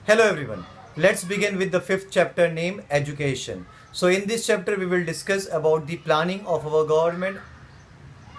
Hello everyone. Let's begin with the fifth chapter named Education. So in this chapter we will discuss about the planning of our government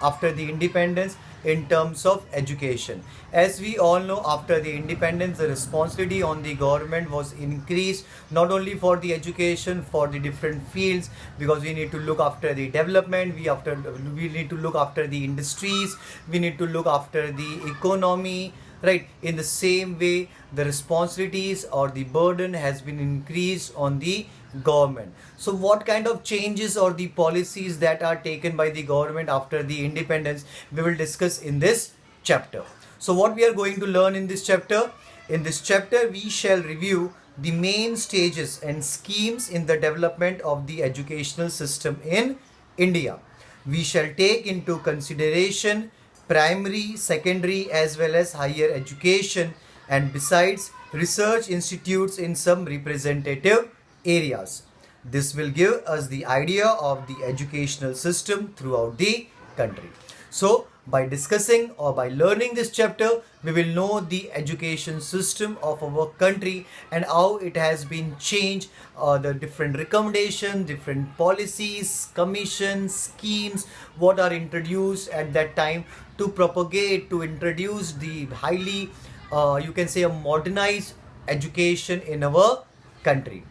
after the independence in terms of education. As we all know, after the independence, the responsibility on the government was increased not only for the education, for the different fields, because we need to look after the development, we need to look after the industries, we need to look after the economy, right? In the same way, the responsibilities or the burden has been increased on the government. So what kind of changes or the policies that are taken by the government after the independence we will discuss in this chapter. So what we are going to learn in this chapter? In this chapter we shall review the main stages and schemes in the development of the educational system in India. We shall take into consideration primary, secondary as well as higher education, and besides research institutes in some representative areas. This will give us the idea of the educational system throughout the country. So by discussing or by learning this chapter, we will know the education system of our country and how it has been changed, the different recommendations, different policies, commissions, schemes, what are introduced at that time to propagate, to introduce the highly, you can say, a modernized education in our country.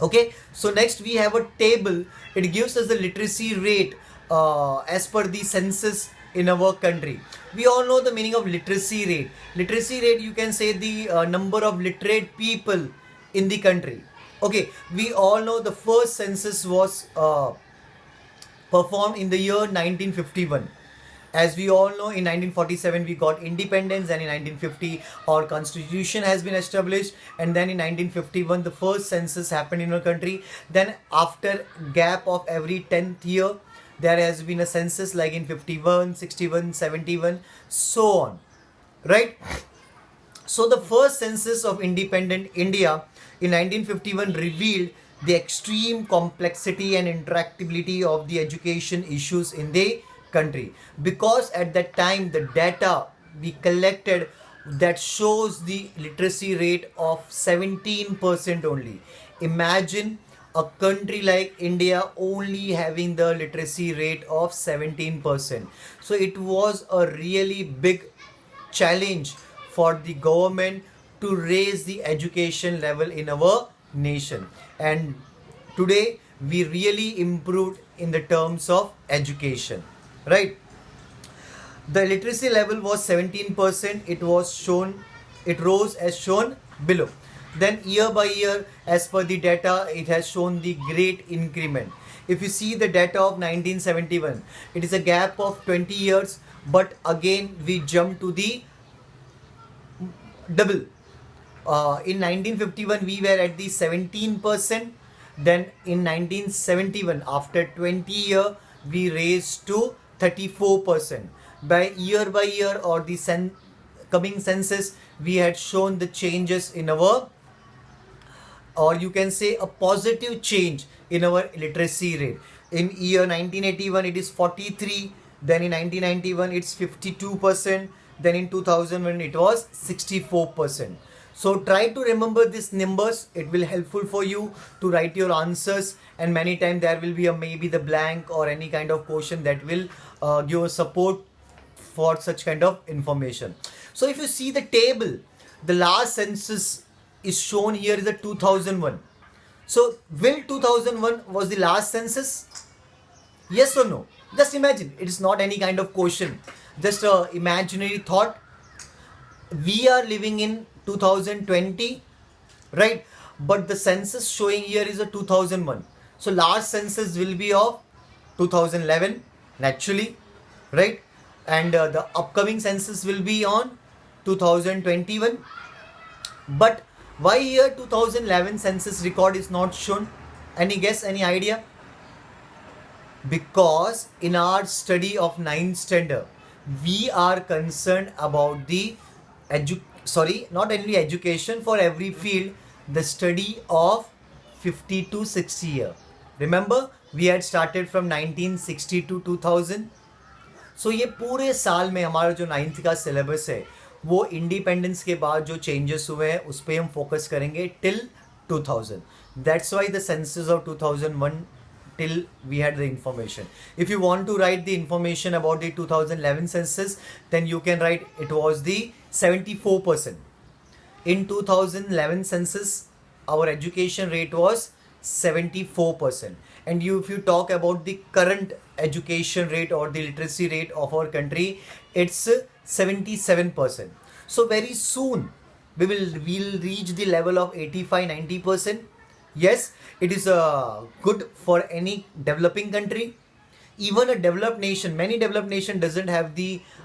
Okay, so next we have a table. It gives us the literacy rate as per the census in our country. We all know the meaning of literacy rate. Literacy rate, you can say the number of literate people in the country. Okay, we all know the first census was performed in the year 1951. As we all know, in 1947 we got independence, and in 1950 our constitution has been established, and then in 1951 the first census happened in our country. Then after gap of every 10th year there has been a census, like in 51, 61, 71, so on, right? So the first census of independent India in 1951 revealed the extreme complexity and interactability of the education issues in the country, because at that time the data we collected that shows the literacy rate of 17% only. Imagine a country like India only having the literacy rate of 17%. So it was a really big challenge for the government to raise the education level in our nation, and today we really improved in the terms of education, right? The literacy level was 17%. It rose as shown below. Then year by year, as per the data, it has shown the great increment. If you see the data of 1971, it is a gap of 20 years, but again we jump to the double. In 1951 we were at the 17%. Then in 1971, after 20 year, we raised to 34%. By year or the coming census, we had shown the changes in our, or you can say a positive change in our literacy rate. In year 1981 it is 43, then in 1991 it's 52%, then in 2001 it was 64%. So try to remember these numbers. It will helpful for you to write your answers, and many times there will be a maybe the blank or any kind of question that will give a support for such kind of information. So if you see the table, the last census is shown here is the 2001. So will 2001 was the last census? Yes or no? Just imagine. It is not any kind of question, just a imaginary thought. We are living in 2020, right? But the census showing here is a 2001. So last census will be of 2011 naturally, right? And the upcoming census will be on 2021. But why here 2011 census record is not shown? Any guess, any idea? Because in our study of 9th standard we are concerned about the not only education, for every field, the study of 50 to 60 year. Remember we had started from 1960 to 2000. सो ये पूरे साल में हमारा जो 9th का syllabus है वो independence के बाद जो चेंजेस हुए हैं उस पर हम फोकस करेंगे till 2000. That's why the census of 2001 till we had the information. If you want to write the information about the 2011 census, then you can write it was the 74%. In 2011 census, our education rate was 74%. And if you talk about the current education rate or the literacy rate of our country, it's 77%. So very soon we'll reach the level of 85-90%. Yes, it is good for any developing country. Even a developed nation, many developed nation doesn't have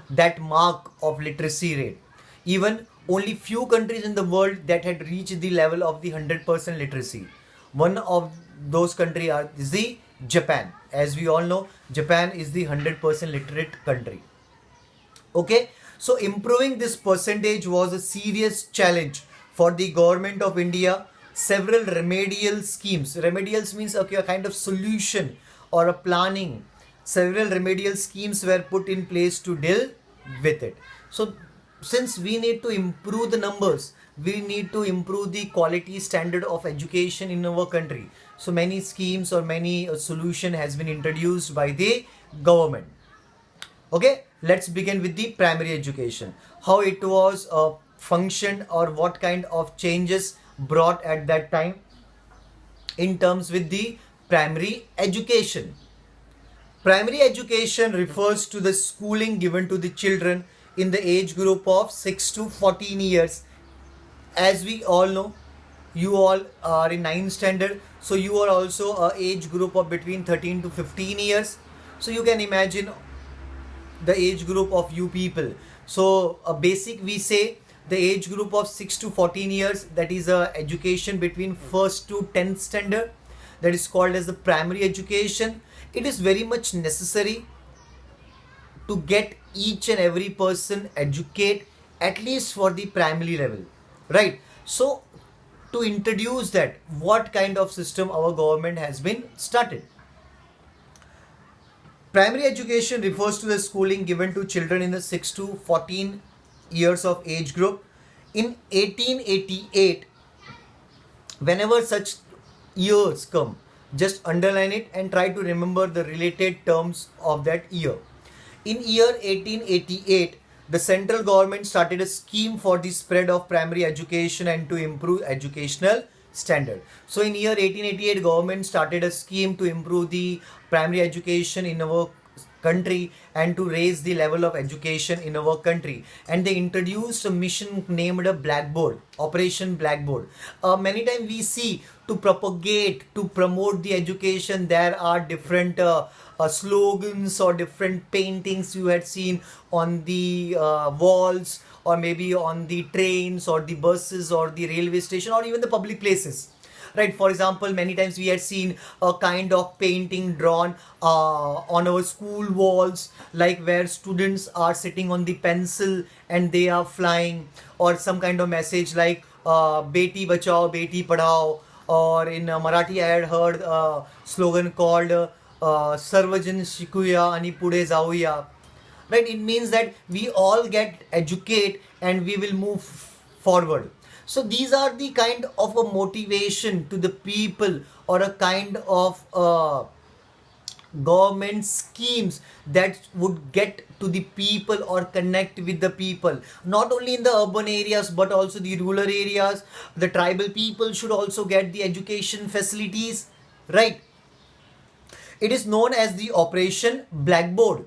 that mark of literacy rate. Even only few countries in the world that had reached the level of the 100% literacy. One of those countries is the Japan. As we all know, Japan is the 100% literate country. Okay, so improving this percentage was a serious challenge for the government of India. Several remedial schemes, remedials means okay, a kind of solution or a planning, several remedial schemes were put in place to deal with it. So since we need to improve the numbers, we need to improve the quality standard of education in our country. So many schemes or many solution has been introduced by the government. Okay, let's begin with the primary education, how it was functioned or what kind of changes brought at that time in terms with the primary education. Primary education refers to the schooling given to the children in the age group of 6 to 14 years. As we all know, you all are in 9th standard, so you are also a age group of between 13 to 15 years. So you can imagine the age group of you people. So a basic, we say the age group of 6 to 14 years, that is a education between 1st to 10th standard, that is called as the primary education. It is very much necessary to get each and every person educate at least for the primary level, right? So to introduce that, what kind of system our government has been started. Primary education refers to the schooling given to children in the 6 to 14 years of age group. In 1888, whenever such years come, just underline it and try to remember the related terms of that year. In year 1888, the central government started a scheme for the spread of primary education and to improve educational standard. So in year 1888, government started a scheme to improve the primary education in our country and to raise the level of education in our country, and they introduced a mission named a Blackboard, Operation Blackboard. Many times we see to propagate, to promote the education, there are different slogans or different paintings you had seen on the walls or maybe on the trains or the buses or the railway station or even the public places, right? For example, many times we had seen a kind of painting drawn on our school walls, like where students are sitting on the pencil and they are flying, or some kind of message like Beti Bachao, Beti Padhao, or in Marathi I had heard a slogan called Sarvajan Shikuya Ani Pude Jauya. Right, it means that we all get educate and we will move forward. So these are the kind of a motivation to the people or a kind of government schemes that would get to the people or connect with the people, not only in the urban areas but also the rural areas. The tribal people should also get the education facilities, right? It is known as the Operation Blackboard.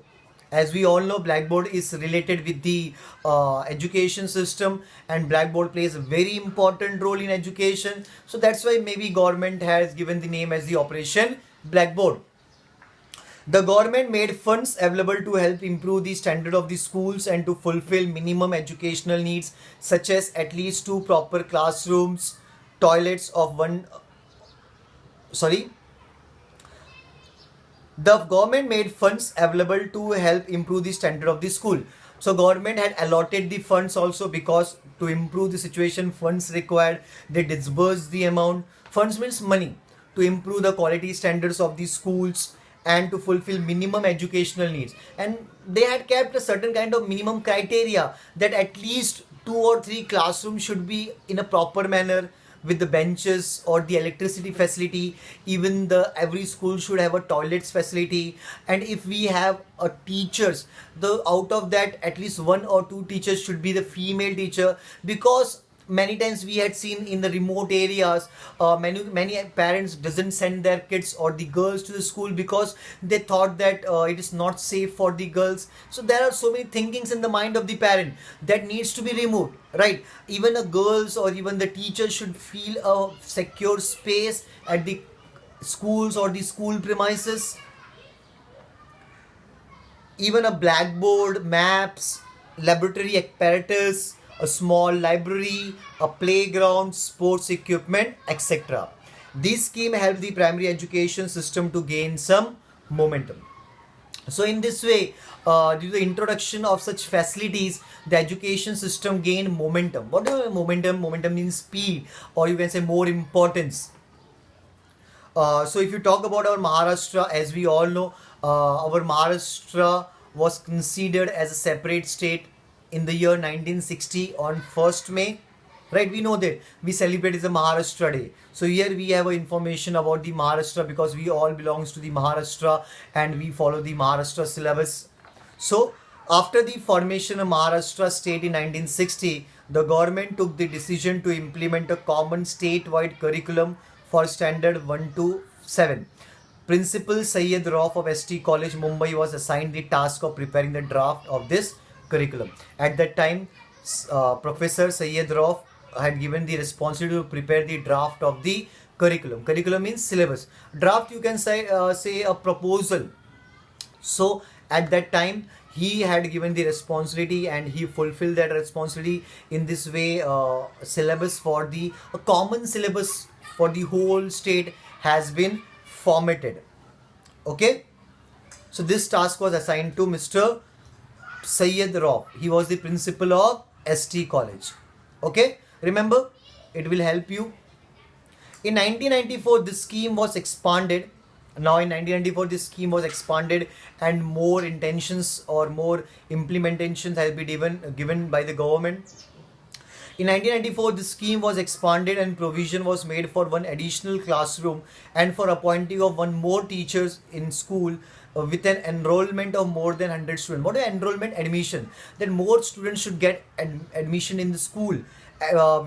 As we all know, Blackboard is related with the education system, and Blackboard plays a very important role in education. So that's why maybe government has given the name as the Operation Blackboard. The government made funds available to help improve the standard of the schools and to fulfill minimum educational needs, such as at least 2 proper classrooms, toilets of the government made funds available to help improve the standard of the school. So government had allotted the funds also, because to improve the situation, funds required, they disbursed the amount. Funds means money to improve the quality standards of the schools and to fulfill minimum educational needs. And they had kept a certain kind of minimum criteria that at least 2 or 3 classrooms should be in a proper manner with the benches or the electricity facility. Even the every school should have a toilets facility. And if we have a teachers, the out of that at least 1 or 2 teachers should be the female teacher, because many times we had seen in the remote areas, many parents doesn't send their kids or the girls to the school because they thought that it is not safe for the girls. So there are so many thinkings in the mind of the parent that needs to be removed, right? Even a girls or even the teachers should feel a secure space at the schools or the school premises. Even a blackboard, maps, laboratory apparatus, a small library, a playground, sports equipment, etc. This scheme helped the primary education system to gain some momentum. So in this way, due to the introduction of such facilities, the education system gained momentum. What is momentum? Momentum means speed, or you can say more importance. So if you talk about our Maharashtra, as we all know, our Maharashtra was considered as a separate state in the year 1960 on 1st May. Right, we know that we celebrate the Maharashtra Day. So here we have information about the Maharashtra because we all belongs to the Maharashtra and we follow the Maharashtra syllabus. So after the formation of Maharashtra state in 1960, the government took the decision to implement a common statewide curriculum for standard 1 to 7. Principal Sayyid Rauf of ST College Mumbai was assigned the task of preparing the draft of this curriculum. At that time, Professor Sayyid Rauf had given the responsibility to prepare the draft of the curriculum. Curriculum means syllabus. Draft, you can say a proposal. So at that time he had given the responsibility and he fulfilled that responsibility. In this way, syllabus for the a common syllabus for the whole state has been formatted. Okay, so this task was assigned to Mr. Sayyid Rauf. He was the principal of ST College. Okay, remember, it will help you. In 1994, this scheme was expanded. Now in 1994, this scheme was expanded and more intentions or more implementations has been given by the government. In 1994, the scheme was expanded and provision was made for one additional classroom and for appointing of one more teachers in school with an enrollment of more than 100 students. What is enrollment? Admission. That more students should get admission in the school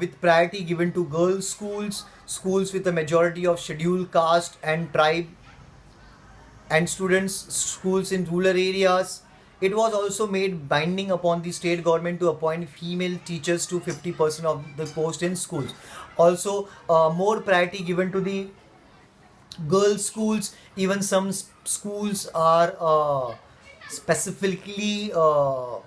with priority given to girls' schools, schools with a majority of scheduled caste and tribe, and students, schools in rural areas. It was also made binding upon the state government to appoint female teachers to 50% of the post in schools. Also, more priority given to the girls' schools. Even some schools are specifically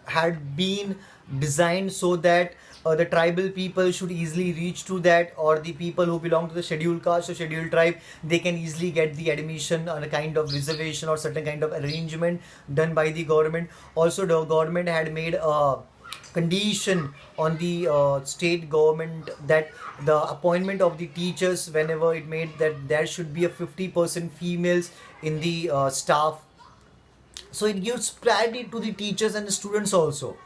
had been designed so that the tribal people should easily reach to that, or the people who belong to the scheduled caste or scheduled tribe, they can easily get the admission on a kind of reservation or certain kind of arrangement done by the government. Also, the government had made a condition on the state government that the appointment of the teachers, whenever it made that there should be a 50% females in the staff. So it gives priority to the teachers and the students also.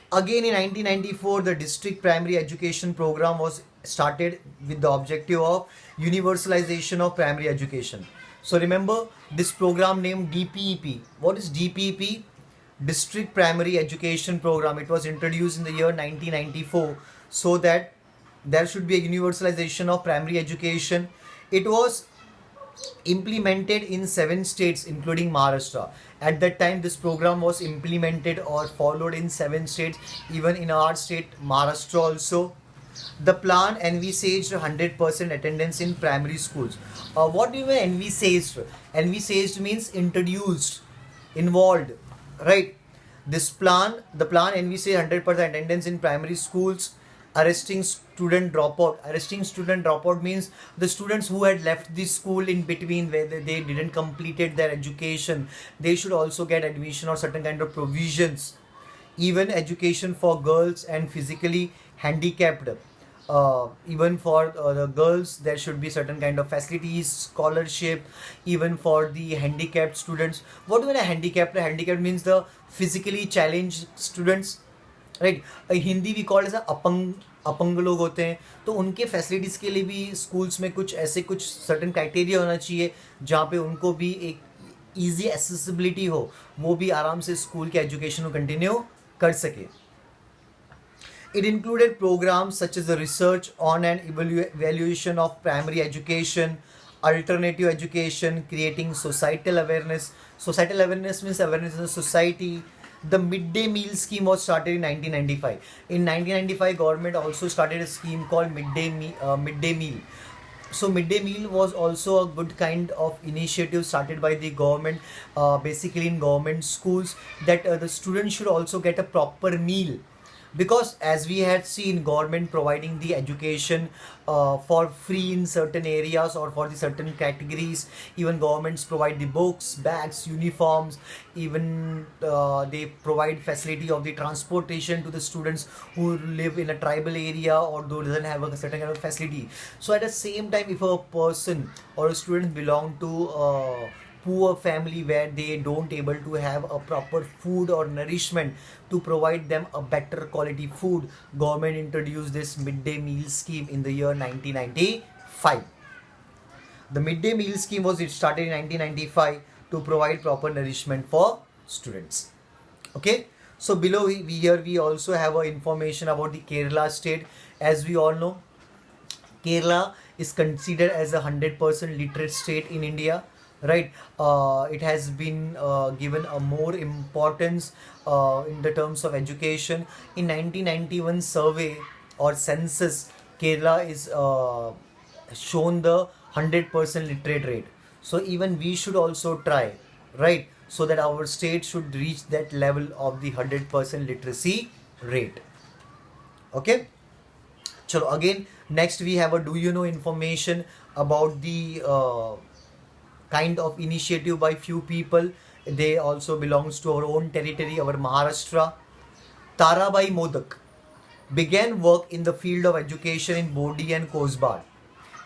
Again, in 1994, the district primary education program was started with the objective of universalization of primary education. So remember this program named DPEP. What is DPEP? District Primary Education Program. It was introduced in the year 1994 so that there should be a universalization of primary education. It was implemented in 7 states including Maharashtra. At that time this program was implemented or followed in 7 states, even in our state Maharashtra also. The plan envisaged 100% attendance in primary schools. What do you mean envisaged? Envisaged means introduced, involved, right? The plan envisaged 100% attendance in primary schools. Arresting student dropout means the students who had left the school in between where they didn't completed their education, they should also get admission or certain kind of provisions. Even education for girls and physically handicapped. even for the girls there should be certain kind of facilities, scholarship, even for the handicapped students. What do you mean a handicapped? A handicapped means the physically challenged students, right. Hindi we called as अपंग लोग होते हैं, तो उनके facilities के लिए भी schools में कुछ ऐसे कुछ सर्टन क्राइटेरिया होना चाहिए जहाँ पे उनको भी एक ईजी एसेसिबिलिटी हो, वो भी आराम से स्कूल के एजुकेशन को कंटिन्यू कर सके. It included programs such as the research on and evaluation of primary education, alternative education, creating societal awareness. Societal awareness means awareness in the society. The midday meal scheme was started in 1995. In 1995, government also started a scheme called midday meal. So midday meal was also a good kind of initiative started by the government, basically in government schools, that the students should also get a proper meal, because as we had seen government providing the education for free in certain areas or for the certain categories. Even governments provide the books, bags, uniforms, even they provide facility of the transportation to the students who live in a tribal area or those doesn't have a certain kind of facility. So at the same time, if a person or a student belong to poor family where they don't able to have a proper food or nourishment to provide them a better quality food, government introduced this midday meal scheme in the year 1995. The midday meal scheme was started in 1995 to provide proper nourishment for students. Okay, so below we also have a information about the Kerala state. As we all know, Kerala is considered as a 100% literate state in India, right? It has been given a more importance in the terms of education. In 1991 survey or census, Kerala is shown the 100% literate rate. So even we should also try, right, so that our state should reach that level of the 100% literacy rate. Okay, so again, next we have a do you know information about the kind of initiative by few people. They also belongs to our own territory, our Maharashtra. Tarabai Modak began work in the field of education in Bodhi and Kosbad.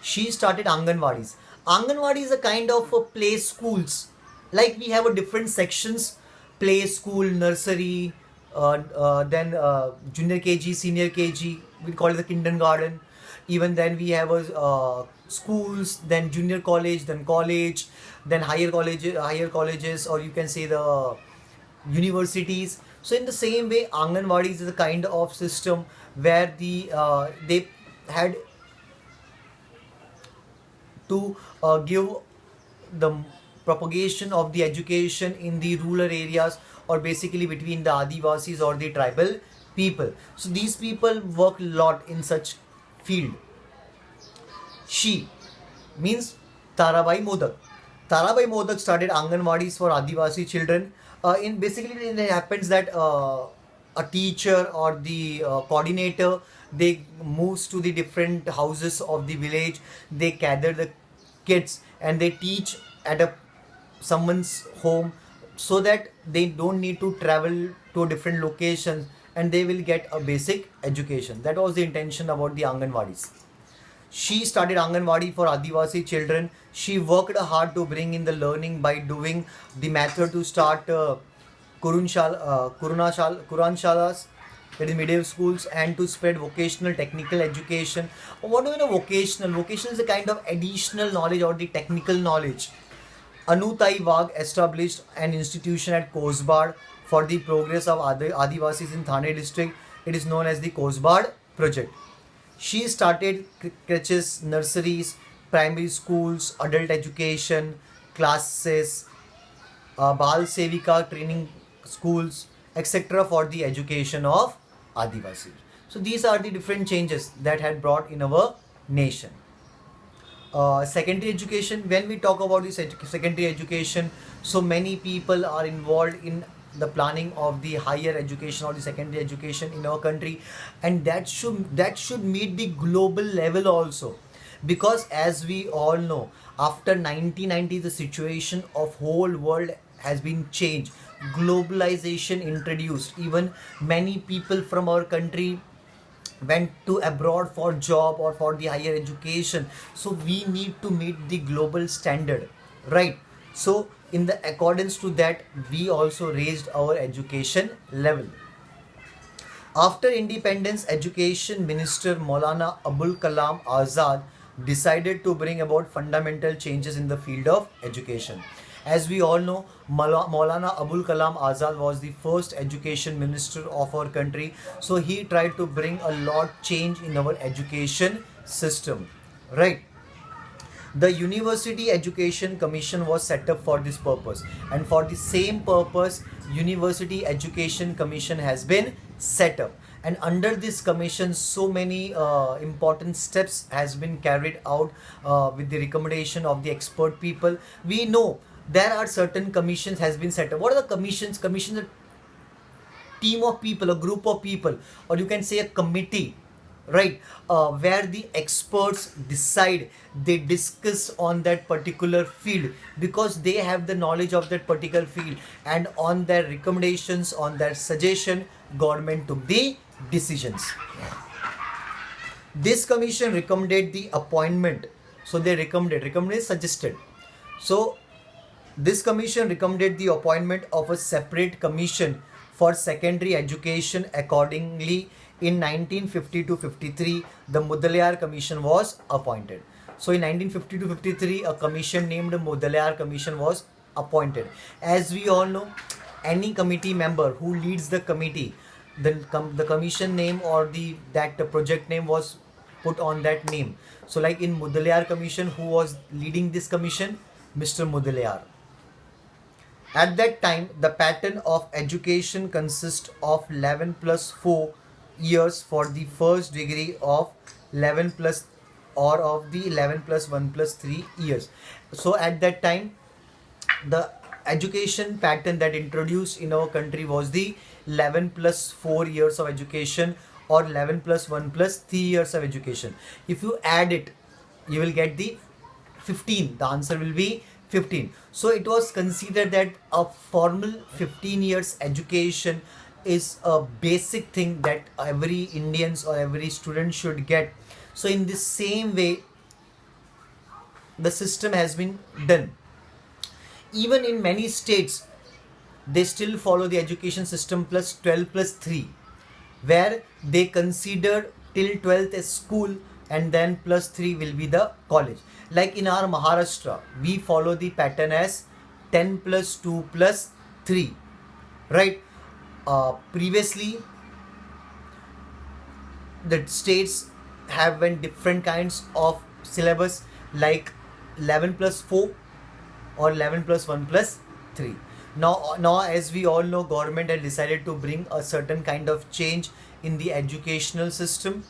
She started Anganwadis. Anganwadi is a kind of a play schools. Like we have a different sections: play school, nursery, then junior KG, senior KG. We call it the kindergarten. Even then we have a schools, then junior college, then college, then higher colleges, or you can say the universities. So in the same way, Anganwadis is a kind of system where they had to give the propagation of the education in the rural areas, or basically between the Adivasis or the tribal people. So these people work a lot in such field. She means Tarabai Modak. Tarabai Modak started Anganwadis for Adivasi children. In basically it happens that a teacher or the coordinator, they moves to the different houses of the village. They gather the kids and they teach at someone's home, so that they don't need to travel to different locations and they will get a basic education. That was the intention about the Anganwadis. She started Anganwadi for Adivasi children. She worked hard to bring in the learning by doing the method to start Quran Shalas, that is medieval schools, and to spread vocational technical education. What do you know vocational? Vocational is a kind of additional knowledge or the technical knowledge. Anutai Wagh established an institution at Kosbad for the progress of Adivasis in Thane district. It is known as the Kosbad project. She started creches, nurseries, primary schools, adult education, classes, Bal Sevika training schools, etc. for the education of Adivasis. So these are the different changes that had brought in our nation. Secondary education, when we talk about this secondary education, so many people are involved in the planning of the higher education or the secondary education in our country, and that should meet the global level also, because as we all know, after 1990 the situation of whole world has been changed. Globalization introduced. Even many people from our country went to abroad for job or for the higher education, so we need to meet the global standard, right? So in the accordance to that, we also raised our education level. After independence, education minister Maulana Abul Kalam Azad decided to bring about fundamental changes in the field of education. As we all know, Maulana Abul Kalam Azad was the first education minister of our country. So he tried to bring a lot change in our education system, right? The University Education Commission was set up for this purpose, and for the same purpose University Education Commission has been set up. And under this commission, so many important steps has been carried out with the recommendation of the expert people. We know there are certain commissions has been set up. What are the commissions? Commissions are team of people, a group of people, or you can say a committee, right? Where the experts decide, they discuss on that particular field, because they have the knowledge of that particular field, and on their recommendations, on their suggestion, government took the decisions. This commission recommended the appointment. So they recommended suggested. So this commission recommended the appointment of a separate commission for secondary education. Accordingly, in 1950 to 53, the Mudaliar Commission was appointed. So in 1950 to 53, a commission named Mudaliar Commission was appointed. As we all know, any committee member who leads the committee, the commission name or that project name was put on that name. So like in Mudaliar Commission, who was leading this commission? Mr. Mudaliar. At that time, the pattern of education consists of 11 plus 4 years for the first degree, of 11 plus or of the 11 plus 1 plus 3 years. So at that time, the education pattern that introduced in our country was the 11 plus 4 years of education, or 11 plus 1 plus 3 years of education. If you add it, you will get the 15. The answer will be 15. So it was considered that a formal 15 years education is a basic thing that every Indians or every student should get. So in the same way, the system has been done. Even in many states, they still follow the education system plus 12 plus 3, where they consider till 12th as school, and then plus 3 will be the college. Like in our Maharashtra, we follow the pattern as 10 plus 2 plus 3, right? Previously, the states have when different kinds of syllabus, like 11 plus 4 or 11 plus 1 plus 3. Now as we all know, government had decided to bring a certain kind of change in the educational system,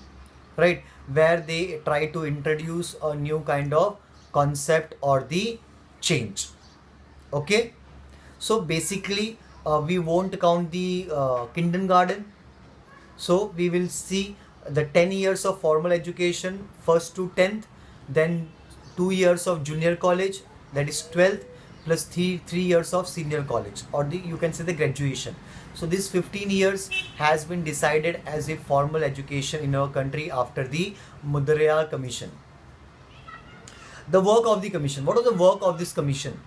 right? Where they try to introduce a new kind of concept or the change. Okay, so basically we won't count the kindergarten. So we will see the 10 years of formal education, first to 10th, then 2 years of junior college, that is 12th, plus 3 years of senior college, or you can say the graduation. So this 15 years has been decided as a formal education in our country after the Mudaliar Commission. The work of the commission. What was the work of this commission?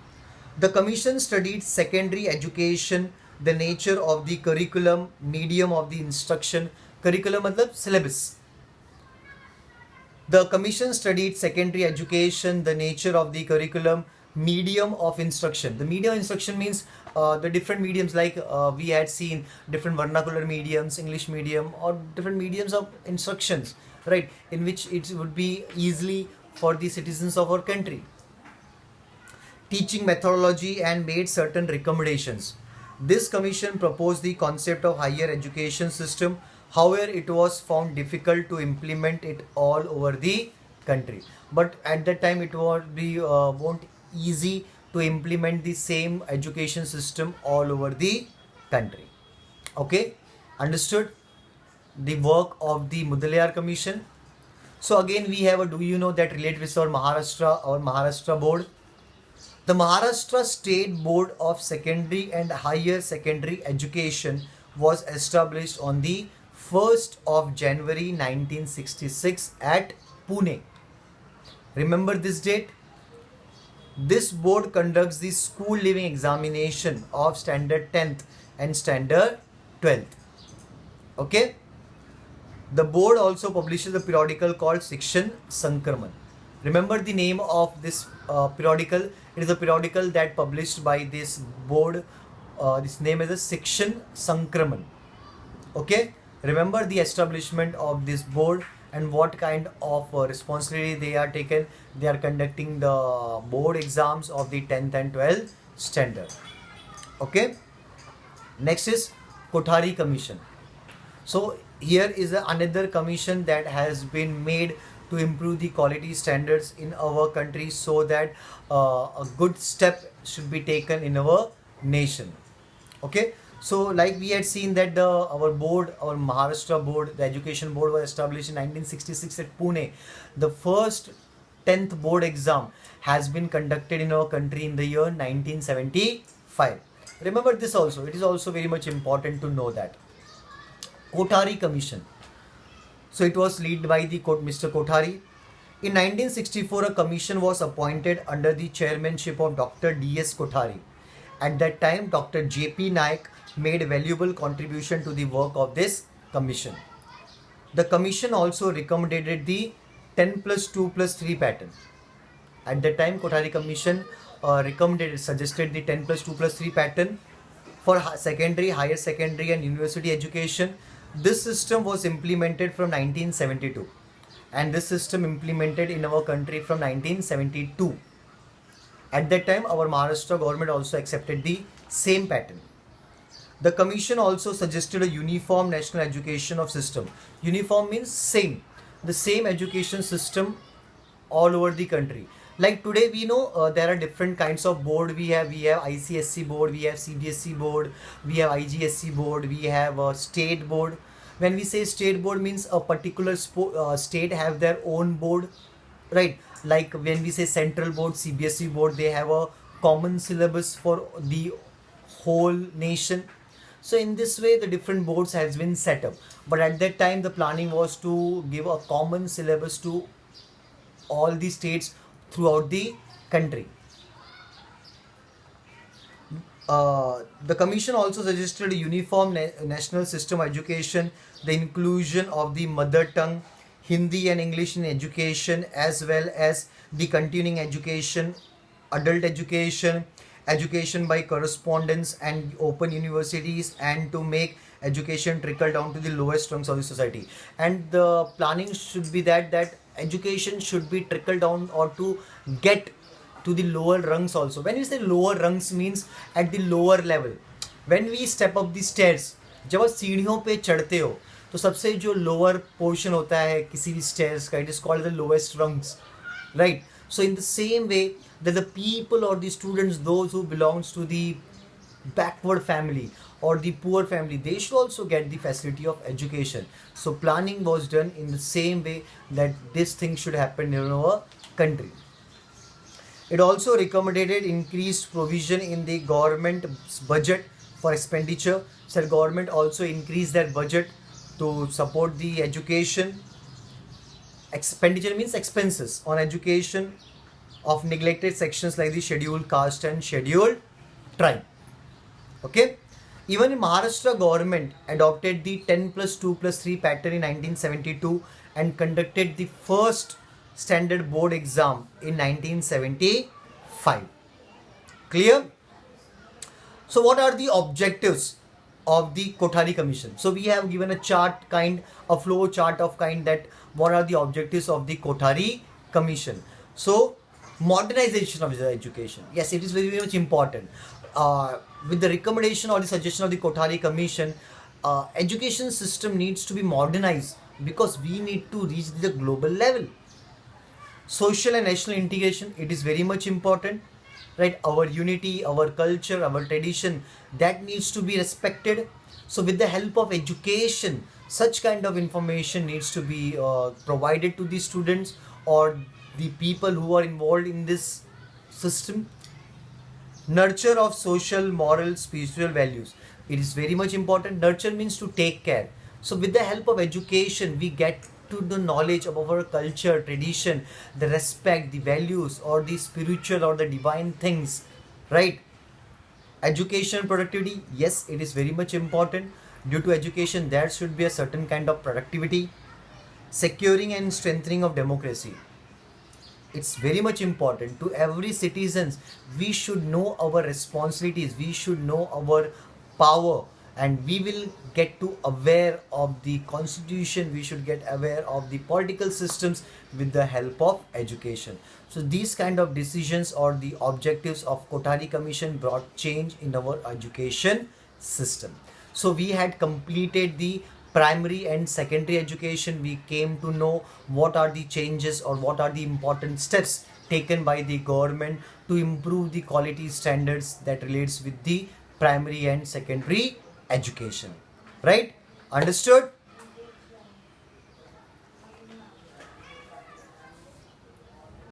The commission studied secondary education, the nature of the curriculum, medium of the instruction. Curriculum matlab syllabus. The commission studied secondary education, the nature of the curriculum, medium of instruction. The medium of instruction means the different mediums, like we had seen different vernacular mediums, English medium, or different mediums of instructions, right, in which it would be easily for the citizens of our country. Teaching methodology and made certain recommendations. This commission proposed the concept of higher education system. However, it was found difficult to implement it all over the country. But at that time, it won't easy to implement the same education system all over the country. Okay, understood the work of the Mudaliar Commission. So again, we have a do you know that related with our Maharashtra board. The Maharashtra State Board of Secondary and Higher Secondary Education was established on the 1st of January 1966 at Pune. Remember this date? This board conducts the school leaving examination of standard 10th and standard 12th. Okay? The board also publishes a periodical called Shikshan Sankraman. Remember the name of this periodical? It is a periodical that published by this board. This name is a Shikshan Sankraman. Okay? Remember the establishment of this board and what kind of responsibility they are taken. They are conducting the board exams of the 10th and 12th standard. Okay? Next is Kothari Commission. So here is another commission that has been made to improve the quality standards in our country, so that a good step should be taken in our nation. Okay, so like we had seen that our board, our Maharashtra board, the education board was established in 1966 at Pune. The first 10th board exam has been conducted in our country in the year 1975. Remember this also, it is also very much important to know that. Kothari Commission. So it was led by the Mr. Kothari. In 1964, a commission was appointed under the chairmanship of Dr. D.S. Kothari. At that time, Dr. J.P. Naik made a valuable contribution to the work of this commission. The commission also recommended the 10+2+3 pattern. At that time, Kothari Commission suggested the 10+2+3 pattern for secondary, higher secondary and university education. This system was implemented from 1972, and this system implemented in our country from 1972. At that time, our Maharashtra government also accepted the same pattern. The commission also suggested a uniform national education of system. Uniform means same, the same education system all over the country. Like today we know there are different kinds of board. We have ICSC board, we have CBSE board, we have IGSC board, we have a state board. When we say state board, means a particular state have their own board, right? Like when we say central board, CBSE board, they have a common syllabus for the whole nation. So in this way the different boards has been set up, but at that time the planning was to give a common syllabus to all the states throughout the country. The commission also suggested a uniform national system education, the inclusion of the mother tongue, Hindi and English in education, as well as the continuing education, adult education, education by correspondence and open universities, and to make education trickle down to the lowest rungs of the society. And the planning should be that education should be trickled down or to get to the lower rungs also. When we say lower rungs, means at the lower level. When we step up the stairs, जब आप सीढ़ियों पे चढ़ते हो तो सबसे जो lower portion होता है किसी भी स्टेयर्स का, it is called the lowest rungs, right? So in the same way that the people or the students, those who belongs to the backward family or the poor family, they should also get the facility of education. So planning was done in the same way that this thing should happen in our country. It also recommended increased provision in the government's budget for expenditure. So government also increased their budget to support the education. Expenditure means expenses on education of neglected sections like the scheduled caste and scheduled tribe. Okay. Even in Maharashtra, government adopted the 10+2+3 pattern in 1972 and conducted the first standard board exam in 1975. Clear? So what are the objectives of the Kothari Commission? So we have given a chart kind, a flow chart of kind, that what are the objectives of the Kothari Commission. So modernization of the education, yes, it is very, very much important. With the recommendation or the suggestion of the Kothari Commission, education system needs to be modernized because we need to reach the global level. Social and national integration, it is very much important, right? Our unity, our culture, our tradition, that needs to be respected. So with the help of education, such kind of information needs to be provided to the students or the people who are involved in this system. Nurture of social, moral, spiritual values, it is very much important. Nurture means to take care. So with the help of education, we get to the knowledge of our culture, tradition, the respect, the values, or the spiritual or the divine things, right? Education productivity, yes, it is very much important. Due to education, there should be a certain kind of productivity. Securing and strengthening of democracy, it's very much important to every citizens. We should know our responsibilities, we should know our power, and we will get to aware of the constitution, we should get aware of the political systems with the help of education. So these kind of decisions or the objectives of Kothari commission brought change in our education system. So we had completed the primary and secondary education. We came to know what are the changes or what are the important steps taken by the government to improve the quality standards that relates with the primary and secondary education, right? Understood?